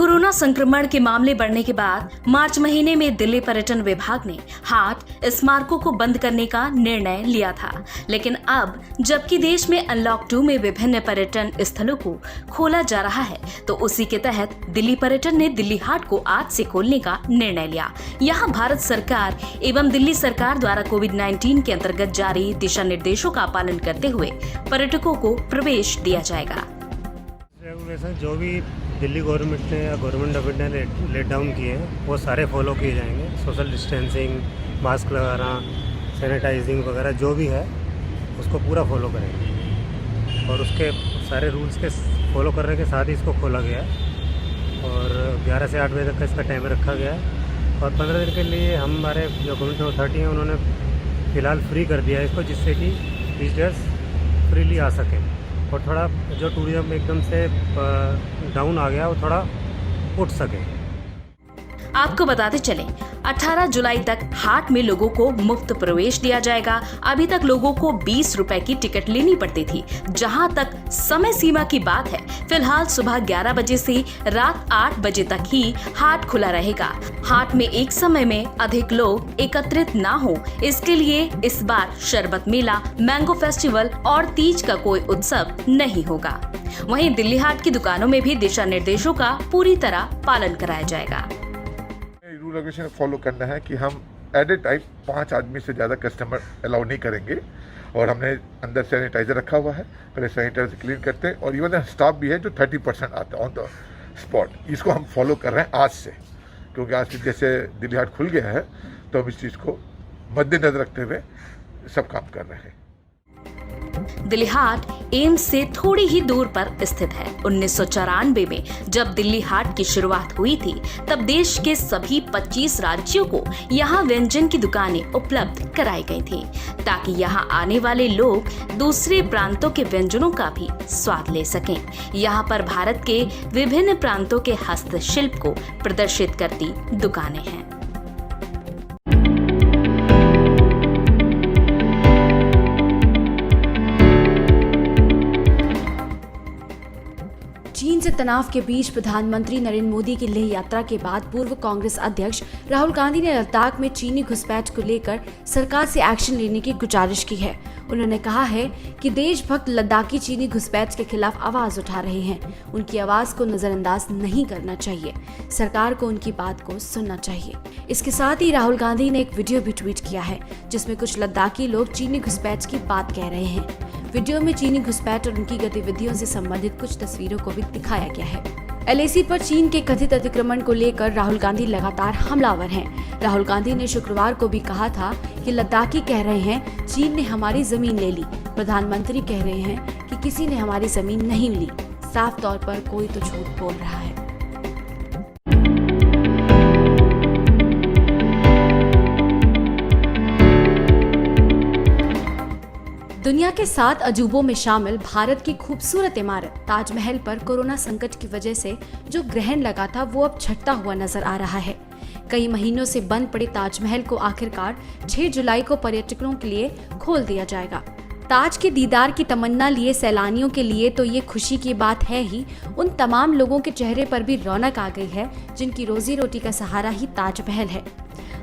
Corona संक्रमण के मामले बढ़ने के बाद मार्च महीने में दिल्ली पर्यटन विभाग ने हाट स्मारकों को बंद करने का निर्णय लिया था। लेकिन अब जबकि देश में अनलॉक 2 में विभिन्न पर्यटन स्थलों को खोला जा रहा है, तो उसी के तहत दिल्ली पर्यटन ने दिल्ली हाट को आज से खोलने का निर्णय लिया। यहाँ भारत सरकार एवं दिल्ली सरकार द्वारा कोविड-19 के अंतर्गत जारी दिशा निर्देशों का पालन करते हुए पर्यटकों को प्रवेश दिया जाएगा। रेगुलेशन जो भी दिल्ली गवर्नमेंट ने या गवर्नमेंट ऑफ इंडिया ने लेट डाउन किए हैं वो सारे फॉलो किए जाएंगे। सोशल डिस्टेंसिंग, मास्क लगाना, सैनिटाइजिंग वगैरह जो भी है उसको पूरा फॉलो करेंगे और उसके सारे रूल्स के फॉलो करने के साथ ही इसको खोला गया है और 11 से 8 बजे तक का इसका टाइम रखा गया है और 15 दिन के लिए हमारे जो गवर्नमेंट अथॉरिटी हैं उन्होंने फ़िलहाल फ्री कर दिया है इसको, जिससे कि विजिटर्स फ्रीली आ सकें और थोड़ा जो टूरिज्म एकदम से डाउन आ गया वो थोड़ा उठ सके। आपको बताते चलें, 18 जुलाई तक हाट में लोगों को मुफ्त प्रवेश दिया जाएगा। अभी तक लोगों को 20 रुपए की टिकट लेनी पड़ती थी। जहां तक समय सीमा की बात है, फिलहाल सुबह 11 बजे से रात 8 बजे तक ही हाट खुला रहेगा। हाट में एक समय में अधिक लोग एकत्रित ना हो, इसके लिए इस बार शरबत मेला, मैंगो फेस्टिवल और तीज का कोई उत्सव नहीं होगा। वहीं दिल्ली हाट की दुकानों में भी दिशा निर्देशों का पूरी तरह पालन कराया जाएगा। रूल रेगुलेशन फॉलो करना है कि हम एट ए टाइम 5 आदमी से ज़्यादा कस्टमर अलाउ नहीं करेंगे और हमने अंदर सैनिटाइजर रखा हुआ है, पहले सैनिटाइजर क्लीन करते हैं और इवन स्टाफ भी है जो 30% आता है ऑन द स्पॉट। इसको हम फॉलो कर रहे हैं आज से, क्योंकि आज से जैसे दिल्ली हाट खुल गया है तो हम इस चीज़ को मद्देनजर रखते हुए सब काम कर रहे हैं। दिल्ली हाट एम्स से थोड़ी ही दूर पर स्थित है। 1994 में जब दिल्ली हाट की शुरुआत हुई थी, तब देश के सभी 25 राज्यों को यहाँ व्यंजन की दुकानें उपलब्ध कराई गई थी, ताकि यहाँ आने वाले लोग दूसरे प्रांतों के व्यंजनों का भी स्वाद ले सकें। यहाँ पर भारत के विभिन्न प्रांतों के हस्तशिल्प को प्रदर्शित करती दुकानें हैं। चीन से तनाव के बीच प्रधानमंत्री नरेंद्र मोदी की लेह यात्रा के बाद पूर्व कांग्रेस अध्यक्ष राहुल गांधी ने लद्दाख में चीनी घुसपैठ को लेकर सरकार से एक्शन लेने की गुजारिश की है। उन्होंने कहा है कि देशभक्त लद्दाखी चीनी घुसपैठ के खिलाफ आवाज उठा रहे हैं। उनकी आवाज को नजरअंदाज नहीं करना चाहिए। सरकार को उनकी बात को सुनना चाहिए। इसके साथ ही राहुल गांधी ने एक वीडियो भी ट्वीट किया है, जिसमें कुछ लद्दाखी लोग चीनी घुसपैठ की बात कह रहे हैं। वीडियो में चीनी घुसपैठ और उनकी गतिविधियों से संबंधित कुछ तस्वीरों को भी दिखाया गया है। LAC पर चीन के कथित अतिक्रमण को लेकर राहुल गांधी लगातार हमलावर हैं। राहुल गांधी ने शुक्रवार को भी कहा था कि लद्दाखी कह रहे हैं चीन ने हमारी जमीन ले ली। प्रधानमंत्री कह रहे हैं कि किसी ने हमारी जमीन नहीं ली। साफ तौर पर कोई तो झूठ बोल रहा है। दुनिया के 7 अजूबों में शामिल भारत की खूबसूरत इमारत ताजमहल पर कोरोना संकट की वजह से जो ग्रहण लगा था, वो अब छटता हुआ नजर आ रहा है। कई महीनों से बंद पड़े ताजमहल को आखिरकार 6 जुलाई को पर्यटकों के लिए खोल दिया जाएगा। ताज के दीदार की तमन्ना लिए सैलानियों के लिए तो ये खुशी की बात है ही, उन तमाम लोगों के चेहरे पर भी रौनक आ गई है जिनकी रोजी रोटी का सहारा ही ताजमहल है।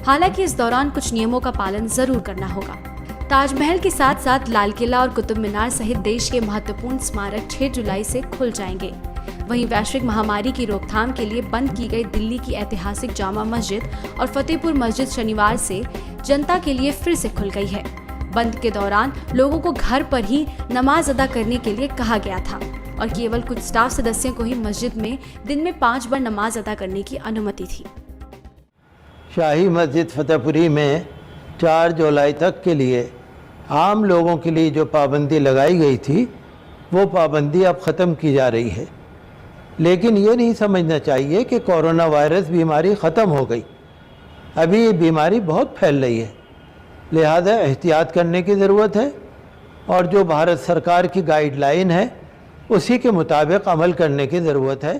हालांकि इस दौरान कुछ नियमों का पालन जरूर करना होगा। ताजमहल के साथ साथ लाल किला और कुतुब मीनार सहित देश के महत्वपूर्ण स्मारक 6 जुलाई से खुल जाएंगे। वहीं वैश्विक महामारी की रोकथाम के लिए बंद की गई दिल्ली की ऐतिहासिक जामा मस्जिद और फतेहपुर मस्जिद शनिवार से जनता के लिए फिर से खुल गई है। बंद के दौरान लोगों को घर पर ही नमाज अदा करने के लिए कहा गया था और केवल कुछ स्टाफ सदस्यों को ही मस्जिद में दिन में 5 बार नमाज अदा करने की अनुमति थी। शाही मस्जिद फतेहपुरी में 4 जुलाई तक के लिए आम लोगों के लिए जो पाबंदी लगाई गई थी, वो पाबंदी अब ख़त्म की जा रही है। लेकिन ये नहीं समझना चाहिए कि कोरोना वायरस बीमारी ख़त्म हो गई। अभी ये बीमारी बहुत फैल रही है, लिहाजा एहतियात करने की ज़रूरत है और जो भारत सरकार की गाइडलाइन है उसी के मुताबिक अमल करने की ज़रूरत है।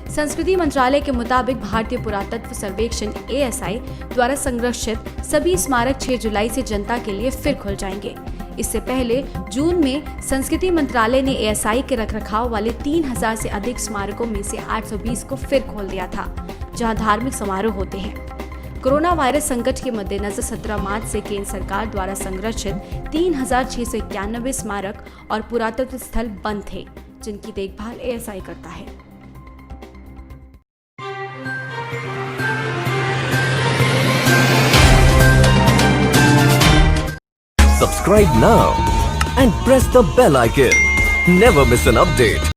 संस्कृति मंत्रालय के मुताबिक भारतीय पुरातत्व सर्वेक्षण ASI द्वारा संरक्षित सभी स्मारक 6 जुलाई से जनता के लिए फिर खुल जाएंगे। इससे पहले जून में संस्कृति मंत्रालय ने एएसआई के रखरखाव वाले 3000 से अधिक स्मारकों में से 820 को फिर खोल दिया था, जहां धार्मिक समारोह होते हैं। कोरोना वायरस संकट के मद्देनजर 17 मार्च से केंद्र सरकार द्वारा संरक्षित 3691 स्मारक और पुरातत्व स्थल बंद थे, जिनकी देखभाल एएसआई करता है। Subscribe now and press the bell icon. Never miss an update.